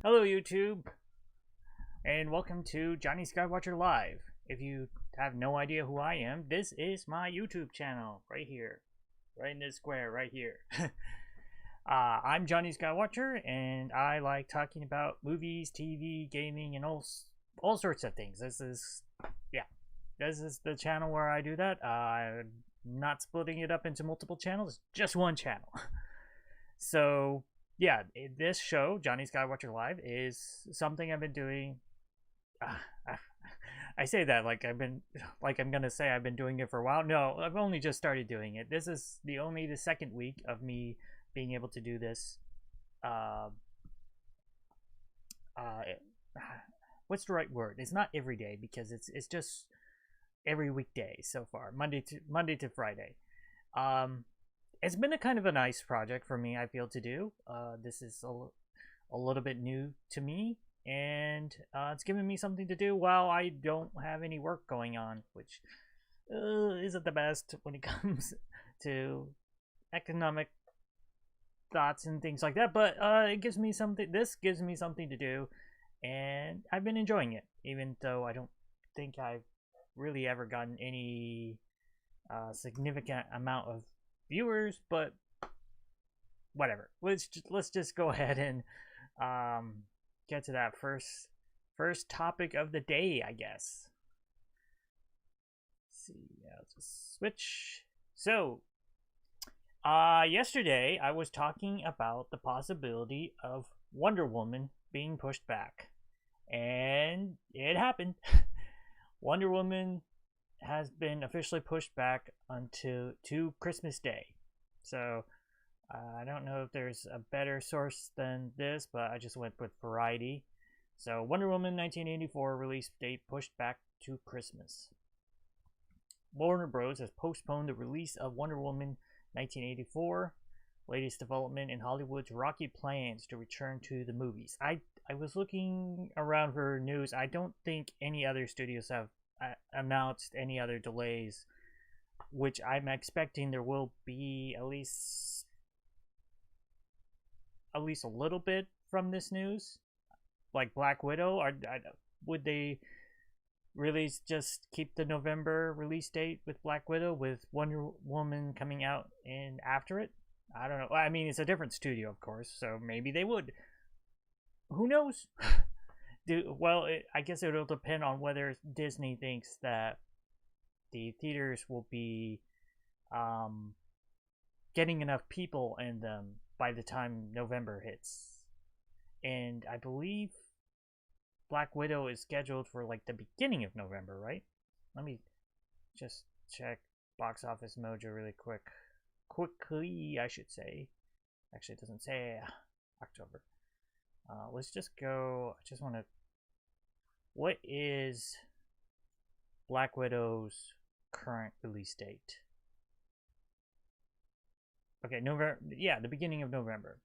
Hello, YouTube, and welcome to Jonny Skywatcher Live. If you have no idea who I am, this is my YouTube channel right here, right in this square right here. I'm Jonny Skywatcher, and I like talking about movies, TV, gaming, and all sorts of things. This is the channel where I do that. I'm not splitting it up into multiple channels, just one channel. So yeah, this show, Jonny Skywatcher Live, is something I've been doing. Uh, I say that like I'm gonna say I've been doing it for a while. No, I've only just started doing it. This is the second week of me being able to do this. Uh, uh, what's the right word? It's not every day because it's just every weekday so far, Monday to Friday. Um, it's been a kind of a nice project for me. I feel to do. This is a little bit new to me, and it's giving me something to do while I don't have any work going on, which isn't the best when it comes to economic thoughts and things like that. But it gives me something. This gives me something to do, and I've been enjoying it, even though I don't think I've really ever gotten any significant amount of viewers, but whatever. Let's just go ahead and get to that first topic of the day, I guess. Let's see, I'll just switch. So, yesterday I was talking about the possibility of Wonder Woman being pushed back, and it happened. Wonder Woman has been officially pushed back to Christmas Day. So I don't know if there's a better source than this, but I just went with Variety. So Wonder Woman 1984 release date pushed back to Christmas. Warner Bros. Has postponed the release of Wonder Woman 1984, latest development in Hollywood's rocky plans to return to the movies. I was looking around for news. I don't think any other studios have announced any other delays, which I'm expecting there will be at least a little bit from this news. Like Black Widow, or would they really just keep the November release date with Black Widow with Wonder Woman coming out in after it? I don't know. I mean, it's a different studio, of course, so maybe they would. Who knows? I guess it'll depend on whether Disney thinks that the theaters will be getting enough people in them by the time November hits. And I believe Black Widow is scheduled for like the beginning of November, right? Let me just check Box Office Mojo really quickly, I should say. Actually, it doesn't say October. Let's just go. I just want to. What is Black Widow's current release date? Okay, November. Yeah, the beginning of November.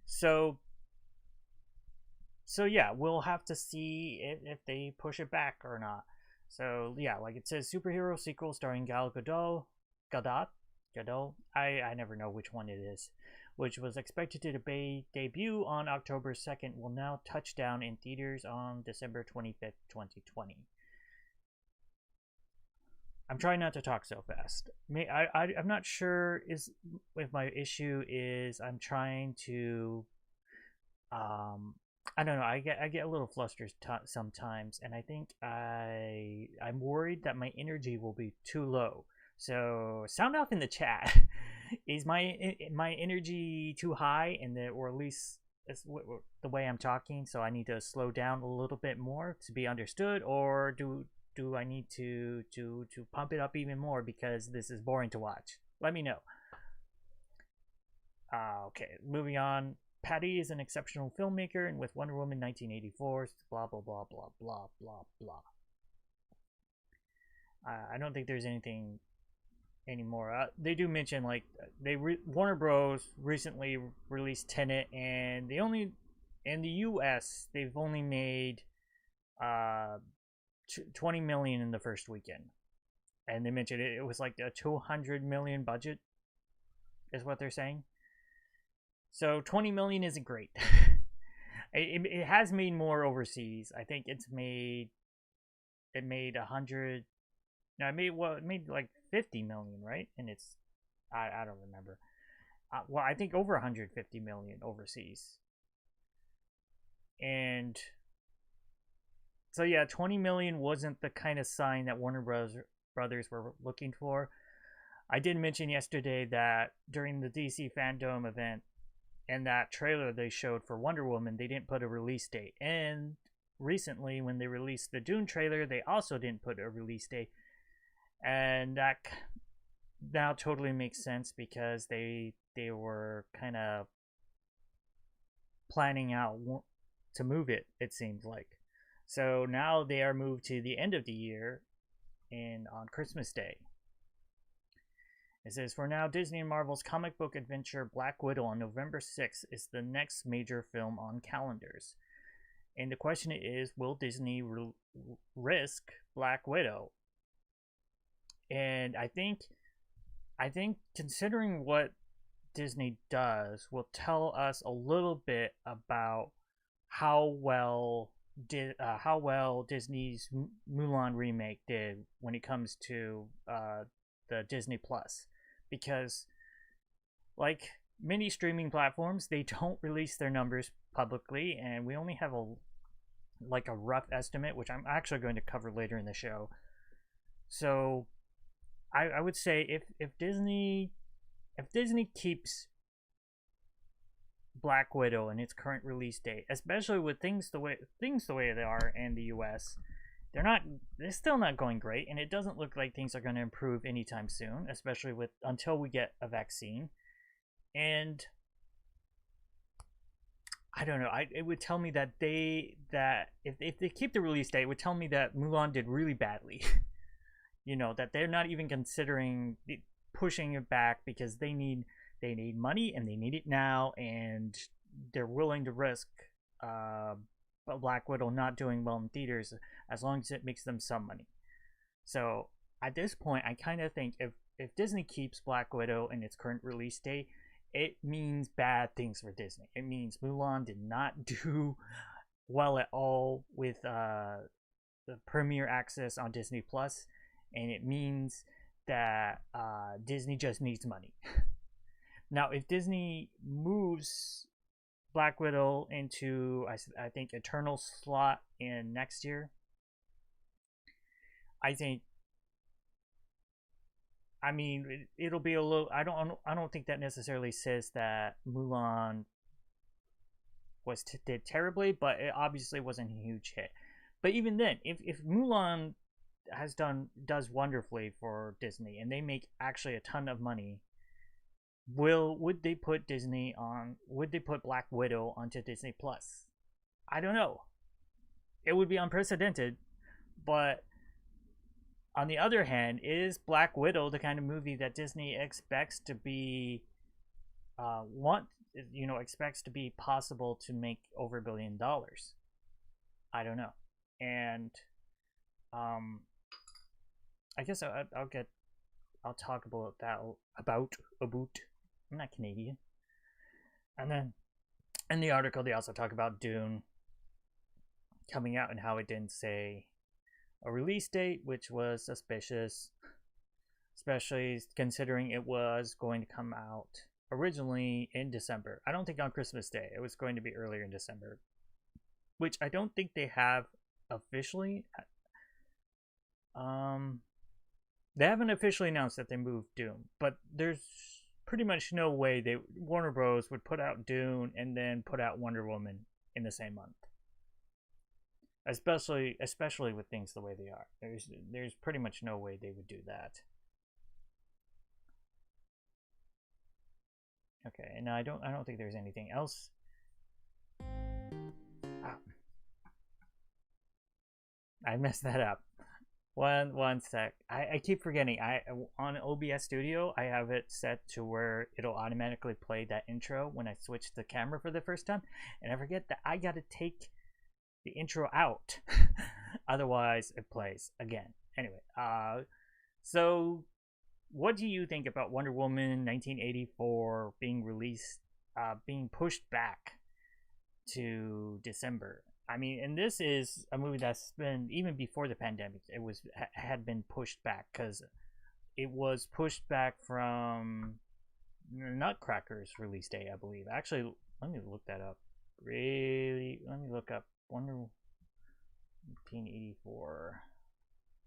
So yeah, we'll have to see if they push it back or not. So yeah, like it says, superhero sequel starring Gal Gadot. I never know which one it is, which was expected to debut on October 2nd, will now touch down in theaters on December 25th, 2020. I'm trying not to talk so fast. I'm not sure if my issue is I'm trying to I don't know. I get a little flustered sometimes, and I think I'm worried that my energy will be too low. So sound off in the chat. Is my energy too high, or at least it's the way I'm talking? So I need to slow down a little bit more to be understood, or do I need to pump it up even more because this is boring to watch? Let me know. Okay, moving on. Patty is an exceptional filmmaker, and with Wonder Woman 1984, blah blah blah blah blah blah blah. I don't think there's anything anymore. They do mention like Warner Bros. Recently released Tenet, and they only in the U.S. they've only made 20 million in the first weekend, and they mentioned it was like a 200 million budget, is what they're saying. So 20 million isn't great. It has made more overseas. I think it made 100. No, it made like 50 million, right? And it's I don't remember. Well, I think over 150 million overseas. And so yeah, 20 million wasn't the kind of sign that Brothers were looking for. I did mention yesterday that during the DC Fandom event and that trailer they showed for Wonder Woman, they didn't put a release date. And recently, when they released the Dune trailer, they also didn't put a release date. And that now totally makes sense because they were kind of planning out to move it. It seems like so now they are moved to the end of the year and on Christmas Day. It says for now, Disney and Marvel's comic book adventure Black Widow on November 6th is the next major film on calendars. And the question is, will Disney risk Black Widow? And I think considering what Disney does will tell us a little bit about how well Disney's Mulan remake did when it comes to the Disney Plus, because like many streaming platforms, they don't release their numbers publicly, and we only have a rough estimate, which I'm actually going to cover later in the show. So I would say if Disney keeps Black Widow in its current release date, especially with things the way they are in the US, they're still not going great, and it doesn't look like things are going to improve anytime soon, especially until we get a vaccine. And I don't know, it would tell me that if they keep the release date, it would tell me that Mulan did really badly. That they're not even considering pushing it back because they need money and they need it now, and they're willing to risk Black Widow not doing well in theaters as long as it makes them some money. So at this point, I kind of think if Disney keeps Black Widow in its current release date, it means bad things for Disney. It means Mulan did not do well at all with the premiere access on Disney Plus, and it means that Disney just needs money. Now, if Disney moves Black Widow into, I think, Eternal slot in next year, it'll be a little. I don't think that necessarily says that Mulan did terribly, but it obviously wasn't a huge hit. But even then, if Mulan does wonderfully for Disney and they make actually a ton of money, would they put Black Widow onto Disney Plus? I don't know. It would be unprecedented, but on the other hand, is Black Widow the kind of movie that Disney expects to be expects to be possible to make over $1 billion? I don't know. And I guess I'll talk about that about I'm not Canadian. And then in the article they also talk about Dune coming out and how it didn't say a release date, which was suspicious, especially considering it was going to come out originally in December. I don't think on Christmas Day. It was going to be earlier in December, which I don't think they have officially. They haven't officially announced that they moved Dune, but there's pretty much no way Warner Bros. Would put out Dune and then put out Wonder Woman in the same month. Especially with things the way they are. There's pretty much no way they would do that. Okay, and I don't think there's anything else. I messed that up. One sec. I keep forgetting. On OBS Studio, I have it set to where it'll automatically play that intro when I switch the camera for the first time, and I forget that I gotta take the intro out. Otherwise, it plays again. Anyway, so what do you think about Wonder Woman 1984 being released, being pushed back to December. I mean, and this is a movie that's been, even before the pandemic, it was had been pushed back, because it was pushed back from Nutcracker's release date, I believe. Actually, let me look that up. Really, let me look up Wonder 1984.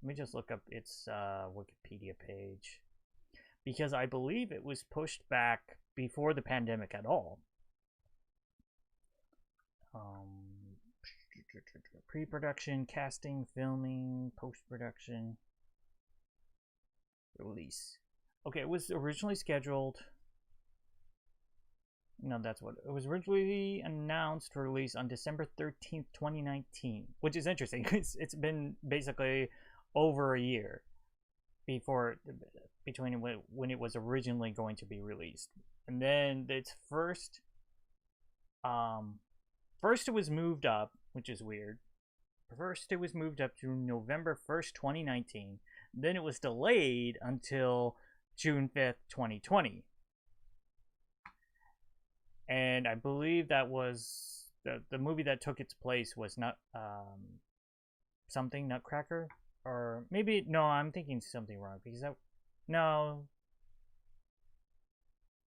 Let me just look up its Wikipedia page, because I believe it was pushed back before the pandemic at all. Pre-production, casting, filming, post-production, release. Okay, it was originally scheduled. No, that's what it was originally announced for release on December 13th, 2019, which is interesting. It's been basically over a year between when it was originally going to be released, and then its first it was moved up, which is weird. First it was moved up to November 1st, 2019. Then it was delayed until June 5th, 2020. And I believe that was the movie that took its place was not something Nutcracker, or maybe no, I'm thinking something wrong, because no,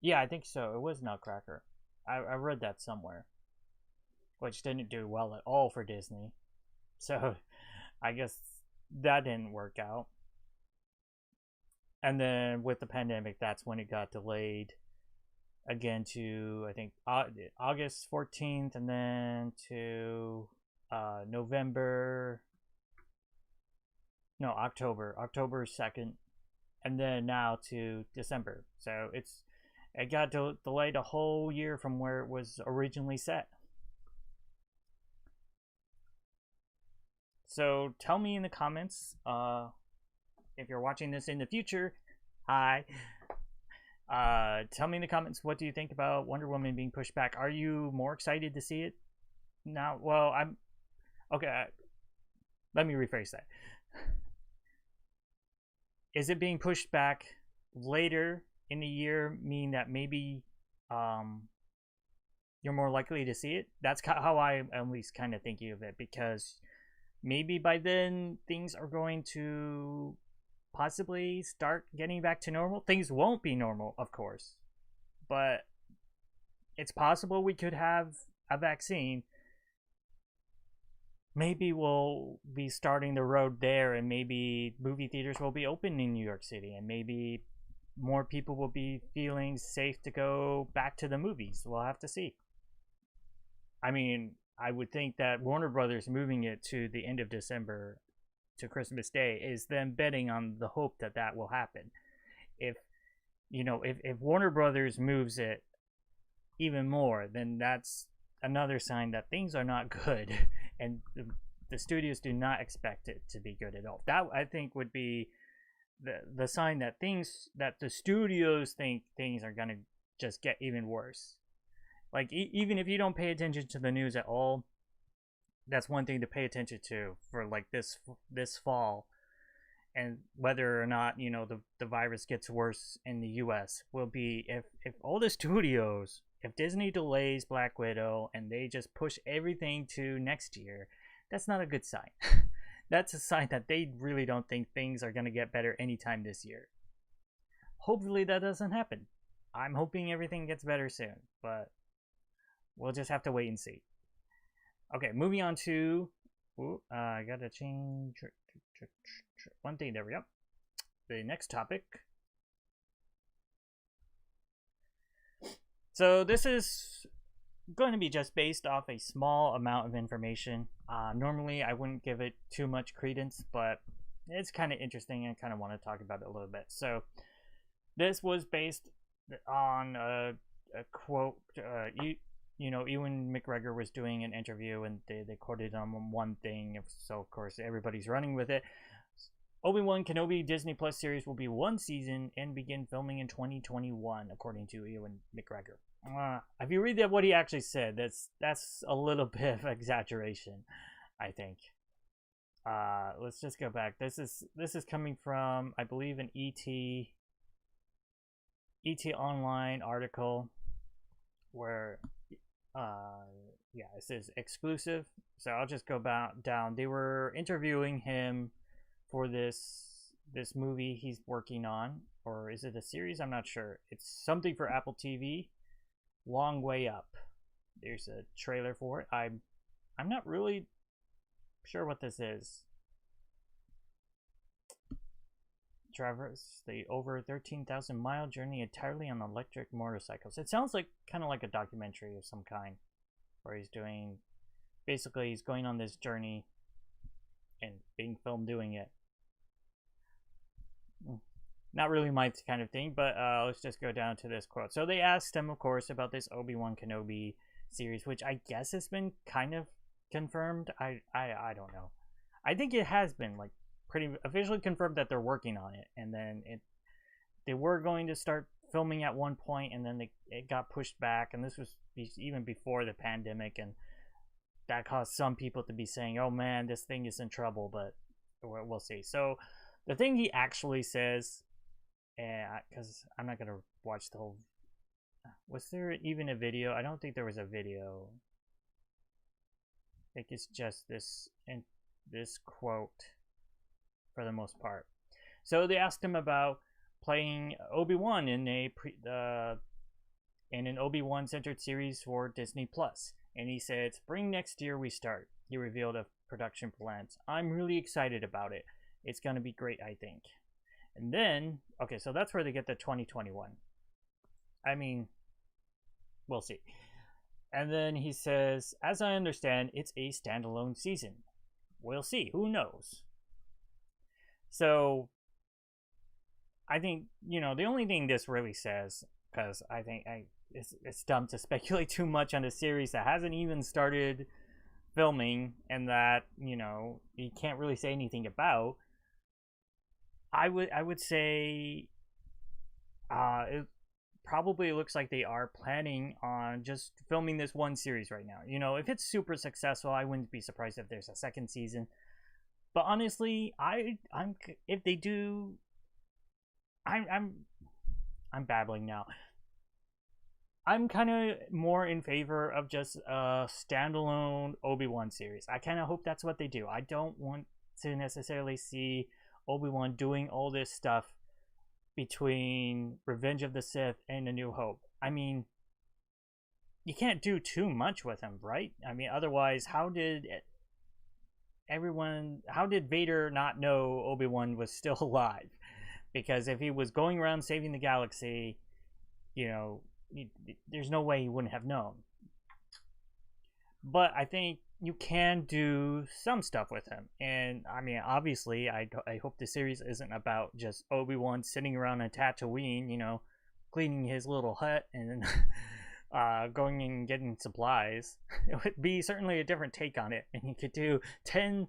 yeah, I think so. It was Nutcracker. I read that somewhere, which didn't do well at all for Disney. So I guess that didn't work out. And then with the pandemic, that's when it got delayed again to, I think, August 14th, and then to October 2nd, and then now to December. So it got delayed a whole year from where it was originally set. So tell me in the comments, if you're watching this in the future, hi. Tell me in the comments, what do you think about Wonder Woman being pushed back? Are you more excited to see it now? Well, I'm okay. Let me rephrase that. Is it being pushed back later in the year mean that maybe you're more likely to see it? That's how I'm at least kind of thinking of it, because maybe by then things are going to possibly start getting back to normal. Things won't be normal, of course, but it's possible we could have a vaccine. Maybe we'll be starting the road there, and maybe movie theaters will be open in New York City, and maybe more people will be feeling safe to go back to the movies. We'll have to see. I mean, I would think that Warner Brothers moving it to the end of December to Christmas Day is them betting on the hope that that will happen. If Warner Brothers moves it even more, then that's another sign that things are not good, and the studios do not expect it to be good at all. That, I think, would be the sign that the studios think things are gonna just get even worse. Like, even if you don't pay attention to the news at all, that's one thing to pay attention to for like this fall, and whether or not the virus gets worse in the US will be if all the studios, if Disney delays Black Widow and they just push everything to next year, that's not a good sign. That's a sign that they really don't think things are going to get better anytime this year. Hopefully that doesn't happen. I'm hoping everything gets better soon, but we'll just have to wait and see. Okay, moving on to... I gotta change one thing. There we go. The next topic. So this is going to be just based off a small amount of information. Normally I wouldn't give it too much credence, but it's kind of interesting and I kind of want to talk about it a little bit. So this was based on a quote. Ewan McGregor was doing an interview and they quoted him on one thing, so of course everybody's running with it. Obi-Wan Kenobi Disney Plus series will be one season and begin filming in 2021, according to Ewan McGregor. If you read that, what he actually said, that's a little bit of exaggeration, I think. Let's just go back. This is coming from, I believe, an ET Online article where uh, yeah, it says exclusive. So I'll just go down. They were interviewing him for this movie he's working on, or is it a series? I'm not sure. It's something for Apple TV. Long Way Up. There's a trailer for it. I'm not really sure what this is. Traverse the over 13,000-mile journey entirely on electric motorcycles. It sounds like kind of like a documentary of some kind, where he's doing, basically he's going on this journey and being filmed doing it. Not really my kind of thing, but let's just go down to this quote. So they asked him, of course, about this Obi-Wan Kenobi series, which I guess has been kind of confirmed. I don't know. I think it has been like pretty officially confirmed that they're working on it, and then they were going to start filming at one point, and then it got pushed back, and this was even before the pandemic, and that caused some people to be saying, "Oh man, this thing is in trouble," but we'll see. So the thing he actually says, because I'm not gonna watch the whole. Was there even a video? I don't think there was a video. I think it's just this quote for the most part. So they asked him about playing Obi-Wan in an Obi-Wan centered series for Disney Plus, and he said, "Spring next year we start." He revealed a production plans. "I'm really excited about it. It's gonna be great, I think." And then, okay, so that's where they get the 2021. I mean, we'll see. And then he says, "As I understand, it's a standalone season. We'll see. Who knows?" So, I think, the only thing this really says, because I think it's dumb to speculate too much on a series that hasn't even started filming and that, you can't really say anything about. I would say it probably looks like they are planning on just filming this one series right now. If it's super successful, I wouldn't be surprised if there's a second season. But honestly, I'm if they do, I'm babbling now. I'm kind of more in favor of just a standalone Obi-Wan series. I kind of hope that's what they do. I don't want to necessarily see Obi-Wan doing all this stuff between Revenge of the Sith and A New Hope. I mean, you can't do too much with him, right? I mean, otherwise, how did Vader not know Obi-Wan was still alive? Because if he was going around saving the galaxy, there's no way he wouldn't have known. But I think you can do some stuff with him. And I mean, obviously, I hope the series isn't about just Obi-Wan sitting around on Tatooine, cleaning his little hut and going and getting supplies. It would be certainly a different take on it. And you could do 10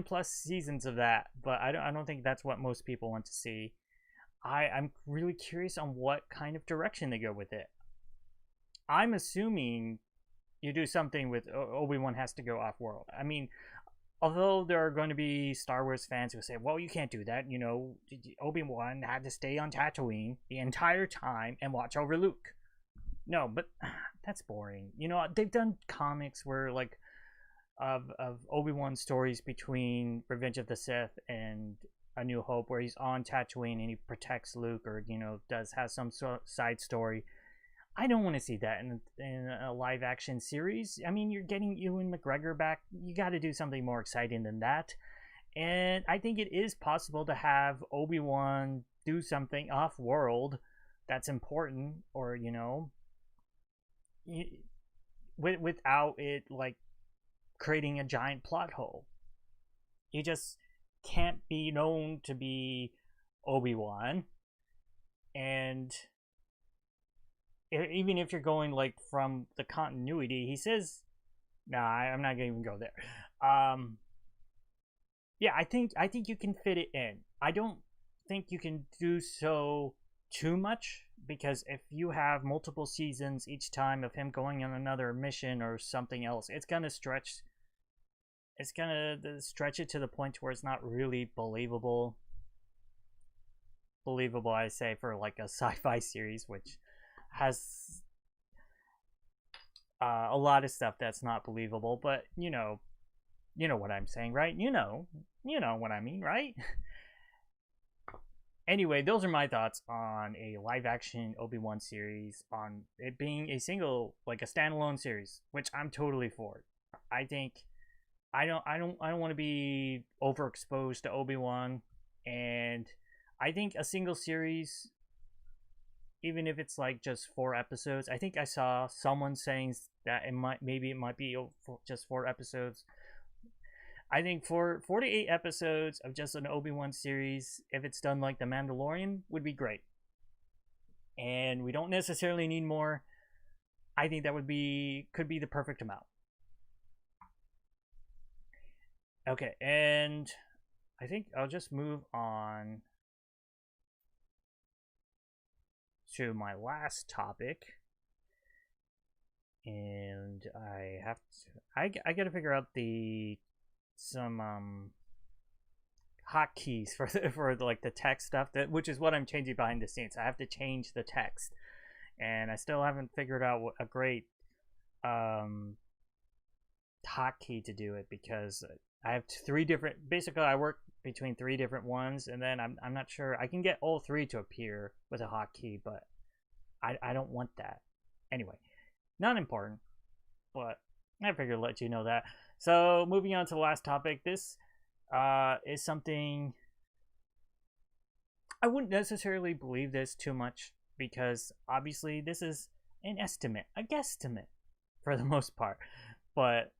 plus seasons of that. But I don't think that's what most people want to see. I'm really curious on what kind of direction they go with it. I'm assuming you do something with Obi-Wan has to go off-world. I mean, although there are going to be Star Wars fans who say, well, you can't do that. Obi-Wan had to stay on Tatooine the entire time and watch over Luke. No, but that's boring. They've done comics where, like, of Obi-Wan stories between Revenge of the Sith and A New Hope where he's on Tatooine and he protects Luke or, has some side story. I don't want to see that in a live action series. I mean, you're getting Ewan McGregor back. You got to do something more exciting than that. And I think it is possible to have Obi-Wan do something off-world that's important, or without it like creating a giant plot hole. You just can't be known to be Obi-Wan, and even if you're going like from the continuity, he says, "Nah, I'm not gonna even go there." Yeah, I think you can fit it in. I don't think you can do so too much, because if you have multiple seasons each time of him going on another mission or something else, it's gonna stretch. It's gonna stretch it to the point where it's not really believable. I say, for like a sci-fi series, which has A lot of stuff that's not believable, but you know what I'm saying, right? You know what I mean, right? Anyway, those are my thoughts on a live action Obi-Wan series, on it being a single, like a standalone series, which I'm totally for. I think I don't want to be overexposed to Obi-Wan, and I think a single series, even if it's like just 4 episodes, I think I saw someone saying that it might be just 4 episodes. I think for 48 episodes of just an Obi-Wan series, if it's done like The Mandalorian, would be great. And we don't necessarily need more. I think that could be the perfect amount. Okay, and I think I'll just move on to my last topic. And I got to figure out the some hotkeys for like the text stuff, that which is what I'm changing behind the scenes. I have to change the text, and I still haven't figured out a great um hotkey to do it, because I have 3 different. Basically, I work between 3 different ones, and then I'm not sure I can get all 3 to appear with a hotkey, but I don't want that anyway. Not important, but I figured I'd let you know that. So moving on to the last topic, this is something I wouldn't necessarily believe this too much, because obviously this is an estimate, a guesstimate for the most part, but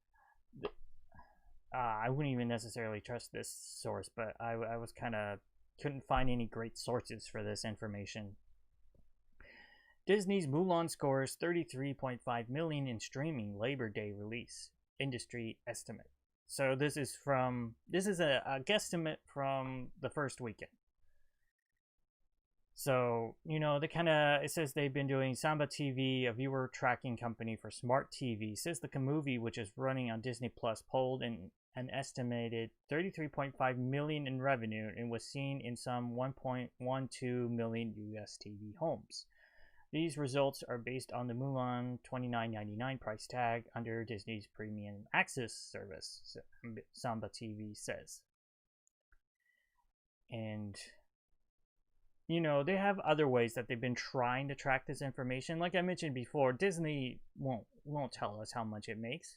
I wouldn't even necessarily trust this source, but I was kind of couldn't find any great sources for this information. Disney's Mulan scores 33.5 million in streaming Labor Day release. Industry estimate. So this is a guesstimate from the first weekend. So, it says they've been doing Samba TV, a viewer tracking company for smart TV. Says the movie, which is running on Disney Plus, pulled in an estimated 33.5 million in revenue and was seen in some 1.12 million US TV homes. These results are based on the Mulan $29.99 price tag under Disney's Premium Access service, Samba TV says. And they have other ways that they've been trying to track this information. Like I mentioned before, Disney won't tell us how much it makes.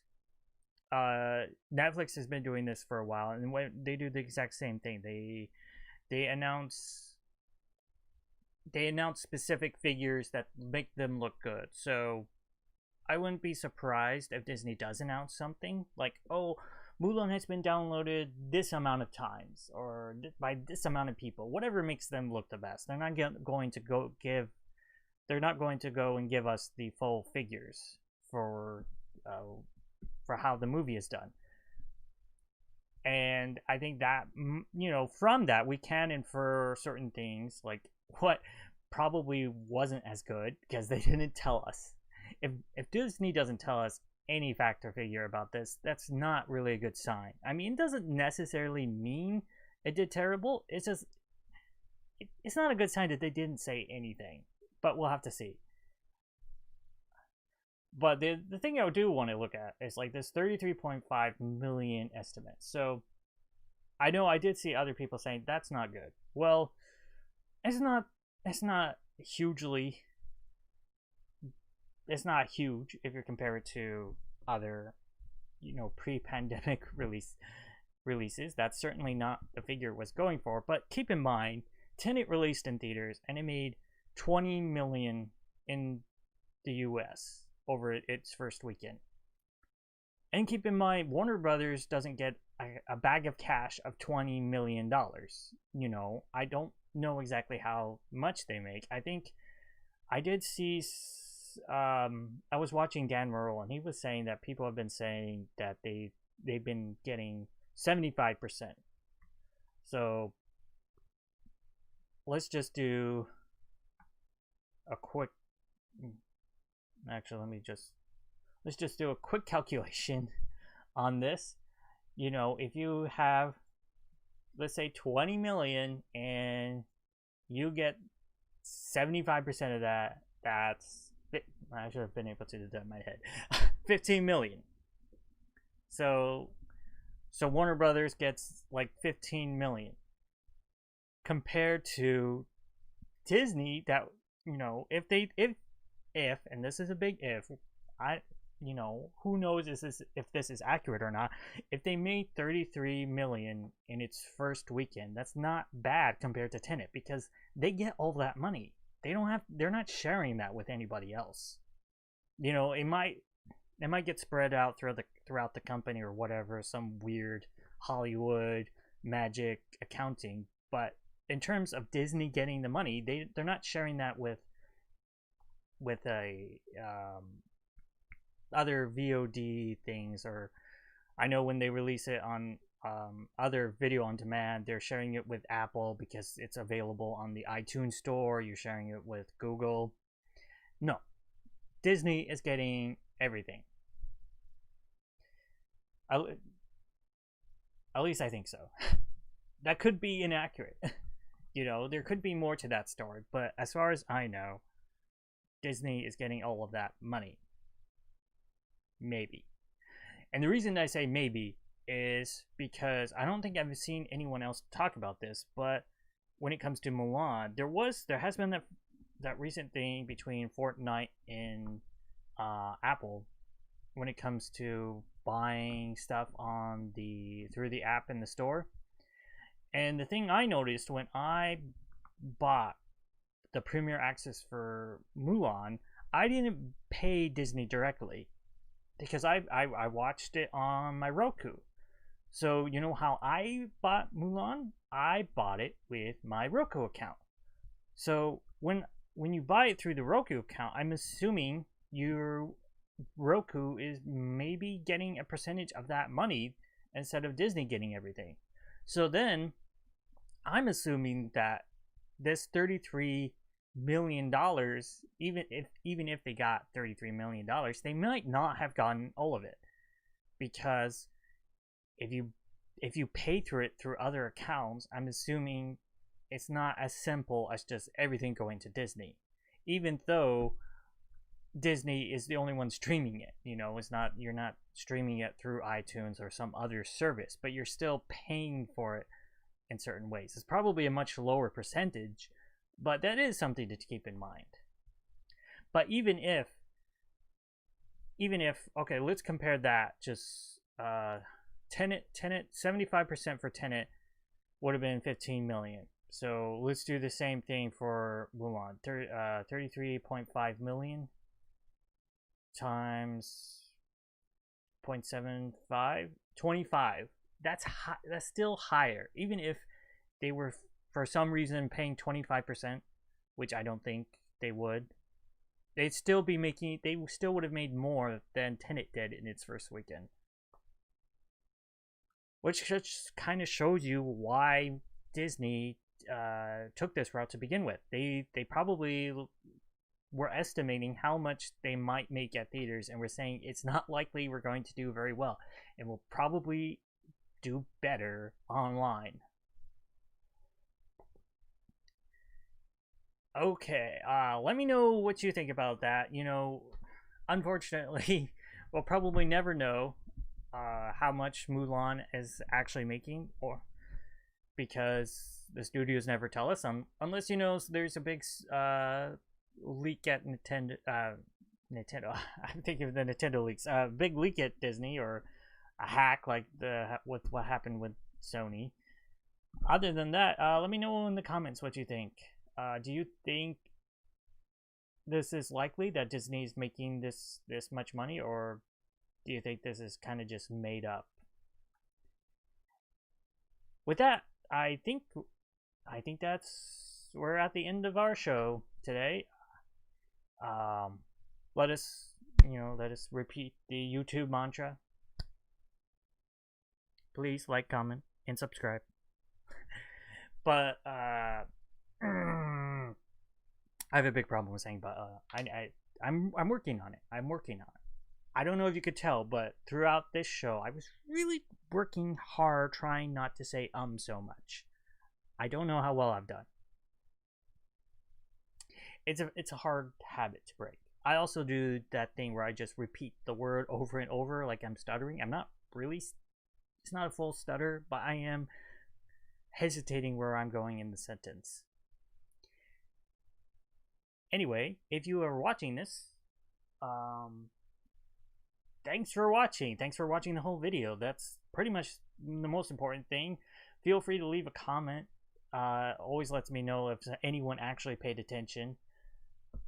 Netflix has been doing this for a while, and they do the exact same thing. They announce specific figures that make them look good. So I wouldn't be surprised if Disney does announce something like, oh, Mulan has been downloaded this amount of times, or by this amount of people, whatever makes them look the best. They're not going to go and give us the full figures for how the movie is done. And I think that, from that we can infer certain things, like what probably wasn't as good, because they didn't tell us. If Disney doesn't tell us any fact or figure about this, that's not really a good sign. I mean, it doesn't necessarily mean it did terrible. It's just it's not a good sign that they didn't say anything. But we'll have to see. But the thing I do want to look at is like this 33.5 million estimate. So I know I did see other people saying that's not good. Well, it's not hugely, it's not huge if you compare it to other pre-pandemic releases. That's certainly not the figure it was going for. But keep in mind, Tenet released in theaters and it made 20 million in the US over its first weekend. And keep in mind, Warner Brothers doesn't get a bag of cash of $20 million. I don't know exactly how much they make. I think I did see, I was watching Dan Merle, and he was saying that people have been saying that they've been getting 75%. So let's just do a quick, actually let's just do a quick calculation on this. If you have, let's say, 20 million and you get 75% of that, I should have been able to do that in my head. 15 million. So Warner Brothers gets like 15 million compared to Disney. That, you know, if and this is a big if, I, you know, who knows if this is accurate or not. If they made 33 million in its first weekend, that's not bad compared to Tenet, because they get all that money. They're not sharing that with anybody else. You know, it might get spread out throughout the company or whatever, some weird Hollywood magic accounting, but in terms of Disney getting the money, they're not sharing that with a other VOD things. Or I know when they release it on other video on demand, they're sharing it with Apple because it's available on the iTunes store. You're sharing it with Google. No, Disney is getting everything. At least I think so. That could be inaccurate. You know, there could be more to that story, but as far as I know, Disney is getting all of that money. Maybe. And the reason I say maybe is because I don't think I've seen anyone else talk about this, but when it comes to Mulan, there has been that recent thing between Fortnite and Apple when it comes to buying stuff through the app in the store. And the thing I noticed when I bought the Premier Access for Mulan, I didn't pay Disney directly because I watched it on my Roku. So you know how I bought Mulan? I bought it with my Roku account. So when you buy it through the Roku account, I'm assuming your Roku is maybe getting a percentage of that money instead of Disney getting everything. So then I'm assuming that this $33 million, even if they got $33 million, they might not have gotten all of it, because if you pay through it through other accounts, I'm assuming it's not as simple as just everything going to Disney, even though Disney is the only one streaming it. You know, you're not streaming it through iTunes or some other service, but you're still paying for it in certain ways. It's probably a much lower percentage, but that is something to keep in mind. But even if okay, let's compare that. Just Tenet 75% for Tenet would have been 15 million. So let's do the same thing for Mulan. 33.5 million times 0.75, 25. That's still higher, even if they were for some reason paying 25%, which I don't think they would. They still would have made more than Tenet did in its first weekend, which just kind of shows you why Disney took this route to begin with. They probably were estimating how much they might make at theaters, and we're saying it's not likely we're going to do very well, and we'll probably do better online. Okay, let me know what you think about that. You know, unfortunately, we'll probably never know how much Mulan is actually making, or because the studios never tell us, unless, you know, there's a big leak at Nintendo. I'm thinking of the Nintendo leaks. Big leak at Disney, or a hack like what happened with Sony. Other than that, let me know in the comments what you think. Do you think this is likely that Disney is making this much money, or do you think this is kind of just made up? With that, I think we're at the end of our show today. Let us repeat the YouTube mantra. Please like, comment, and subscribe. But I have a big problem with saying but. I'm working on it. I don't know if you could tell, but throughout this show, I was really working hard trying not to say so much. I don't know how well I've done. It's a hard habit to break. I also do that thing where I just repeat the word over and over like I'm stuttering. I'm not really, it's not a full stutter, but I am hesitating where I'm going in the sentence. Anyway, if you are watching this, thanks for watching. Thanks for watching the whole video. That's pretty much the most important thing. Feel free to leave a comment. Always lets me know if anyone actually paid attention.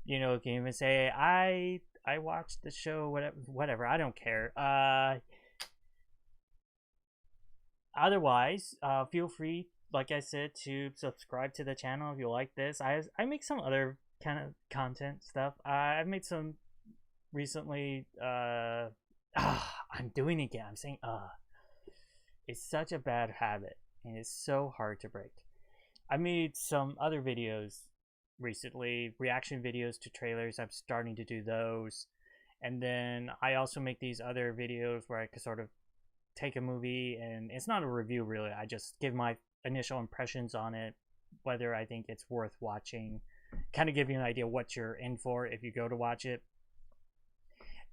You know, you can even say I watched the show, whatever. I don't care. Otherwise, feel free, like I said, to subscribe to the channel if you like this. I make some other kind of content stuff. I've made some recently. I'm doing it again. I'm saying it's such a bad habit, and it's so hard to break. I made some other videos recently, reaction videos to trailers. I'm starting to do those, and then I also make these other videos where I could sort of take a movie, and it's not a review really. I just give my initial impressions on it, whether I think it's worth watching, kind of give you an idea what you're in for if you go to watch it.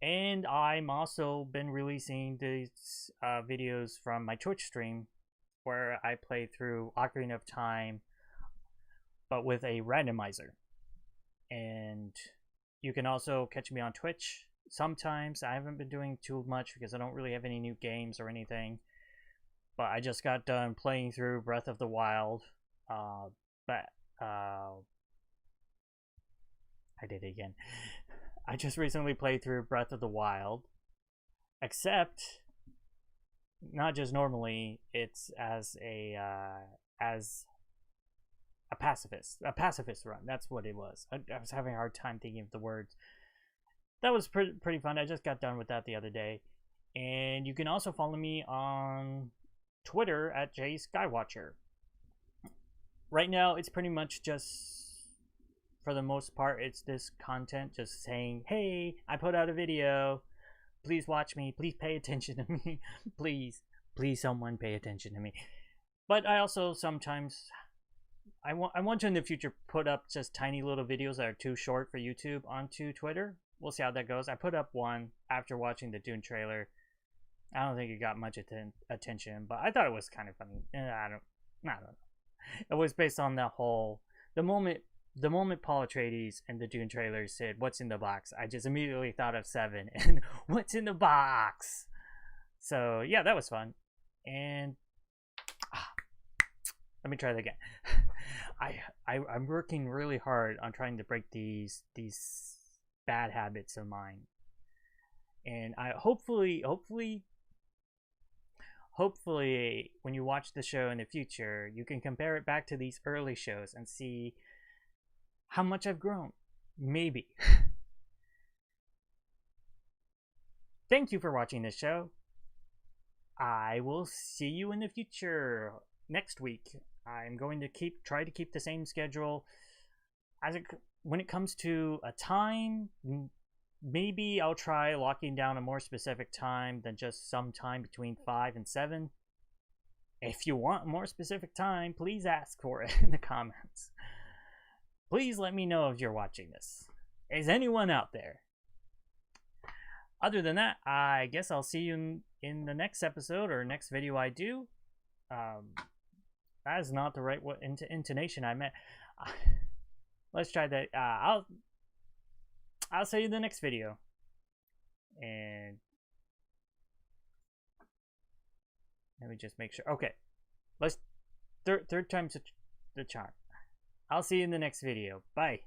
And I'm also been releasing these videos from my Twitch stream where I play through Ocarina of Time, but with a randomizer. And you can also catch me on Twitch sometimes. I haven't been doing too much because I don't really have any new games or anything. But I just got done playing through Breath of the Wild. I did it again. I just recently played through Breath of the Wild. Except, not just normally, it's as a pacifist run. That's what it was. I was having a hard time thinking of the words. That was pretty fun. I just got done with that the other day. And you can also follow me on Twitter at Jonny Skywatcher. Right now, it's pretty much just, for the most part, it's this content just saying, hey, I put out a video. Please watch me. Please pay attention to me. Please someone pay attention to me. But I also sometimes, I want to in the future put up just tiny little videos that are too short for YouTube onto Twitter. We'll see how that goes. I put up one after watching the Dune trailer. I don't think it got much attention, but I thought it was kind of funny. I don't know. It was based on the moment Paul Atreides and the Dune trailer said, "What's in the box?" I just immediately thought of Seven and "What's in the box?" So yeah, that was fun. And let me try that again. I'm working really hard on trying to break these bad habits of mine, and I hopefully when you watch the show in the future, you can compare it back to these early shows and see how much I've grown. Maybe. Thank you for watching this show. I will see you in the future next week. I'm going to try to keep the same schedule. When it comes to a time, maybe I'll try locking down a more specific time than just some time between 5 and 7. If you want a more specific time, please ask for it in the comments. Please let me know if you're watching this. Is anyone out there? Other than that, I guess I'll see you in the next episode or next video I do. That is not the right intonation I meant. Let's try that. I'll see you in the next video. And let me just make sure. Okay. Let's third time's the charm. I'll see you in the next video. Bye.